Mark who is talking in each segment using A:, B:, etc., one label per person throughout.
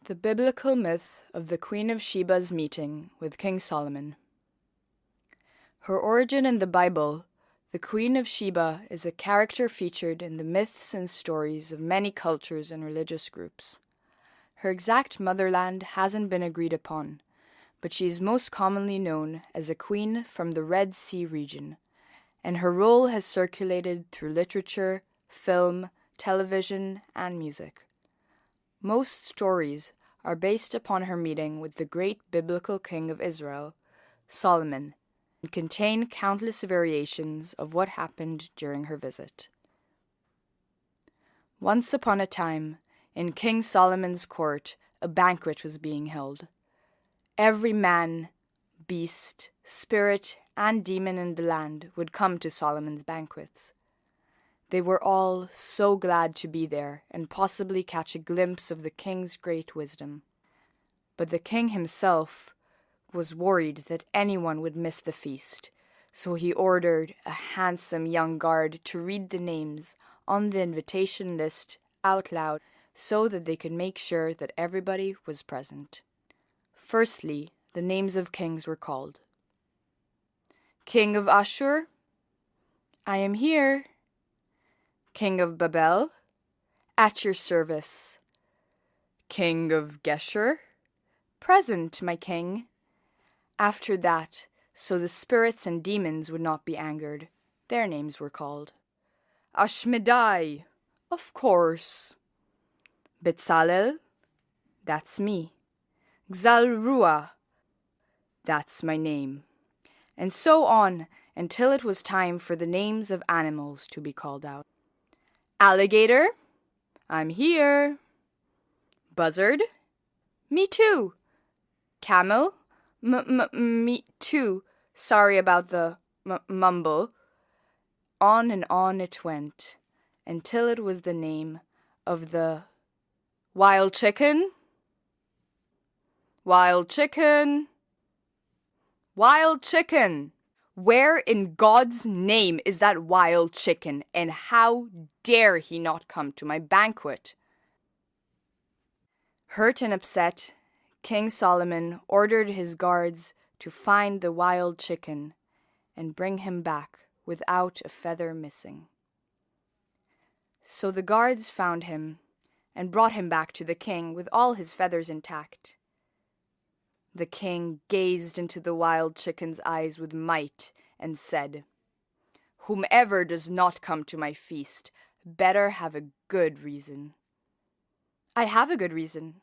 A: The biblical myth of the Queen of Sheba's meeting with King Solomon. Her origin in the Bible, the Queen of Sheba is a character featured in the myths and stories of many cultures and religious groups. Her exact motherland hasn't been agreed upon, but she is most commonly known as a queen from the Red Sea region, and her role has circulated through literature, film, television, and music. Most stories are based upon her meeting with the great biblical king of Israel, Solomon, and contain countless variations of what happened during her visit. Once upon a time, in King Solomon's court, a banquet was being held. Every man, beast, spirit, and demon in the land would come to Solomon's banquets. They were all so glad to be there and possibly catch a glimpse of the king's great wisdom. But the king himself was worried that anyone would miss the feast, so he ordered a handsome young guard to read the names on the invitation list out loud so that they could make sure that everybody was present. Firstly, the names of kings were called. King of Ashur, I am here. King of Babel, at your service. King of Geshur, present, my king. After that, so the spirits and demons would not be angered, their names were called. Ashmedai, of course. Betzalel, that's me. Xalrua, that's my name. And so on until it was time for the names of animals to be called out. Alligator, I'm here. Buzzard, me too. Camel, me too. Sorry about the mumble. On and on it went, until it was the name of the wild chicken. Wild chicken. Wild chicken. Where in God's name is that wild chicken, and how dare he not come to my banquet? Hurt and upset, King Solomon ordered his guards to find the wild chicken and bring him back without a feather missing. So the guards found him and brought him back to the king with all his feathers intact. The king gazed into the wild chicken's eyes with might and said, "Whomever does not come to my feast better have a good reason." "I have a good reason.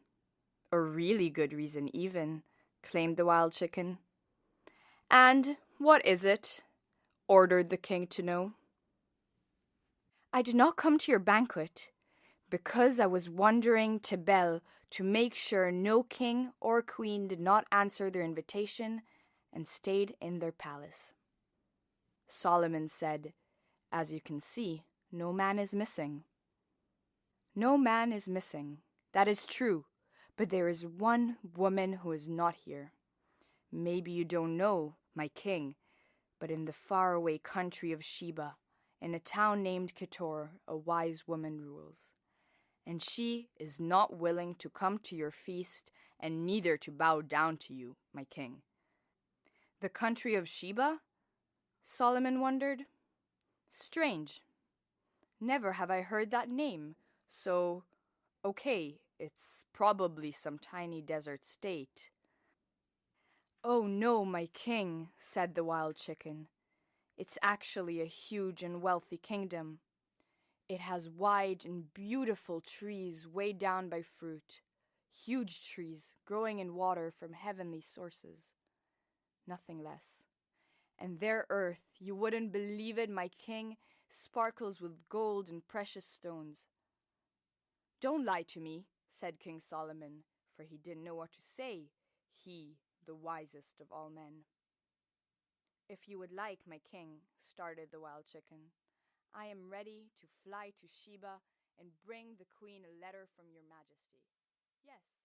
A: A really good reason, even," claimed the wild chicken. "And what is it?" ordered the king to know. "I did not come to your banquet because I was wandering to Bel to make sure no king or queen did not answer their invitation and stayed in their palace." Solomon said, "As you can see, no man is missing." "No man is missing, that is true, but there is one woman who is not here. Maybe you don't know, my king, but in the faraway country of Sheba, in a town named Ketor, a wise woman rules. And she is not willing to come to your feast and neither to bow down to you, my king." "The country of Sheba?" Solomon wondered. "Strange. Never have I heard that name, so, okay, it's probably some tiny desert state." "Oh no, my king," said the wild chicken. "It's actually a huge and wealthy kingdom. It has wide and beautiful trees weighed down by fruit, huge trees growing in water from heavenly sources. Nothing less. And their earth, you wouldn't believe it, my king, sparkles with gold and precious stones." "Don't lie to me," said King Solomon, for he didn't know what to say, he, the wisest of all men. "If you would like, my king," started the wild chicken, "I am ready to fly to Sheba and bring the queen a letter from your majesty." "Yes,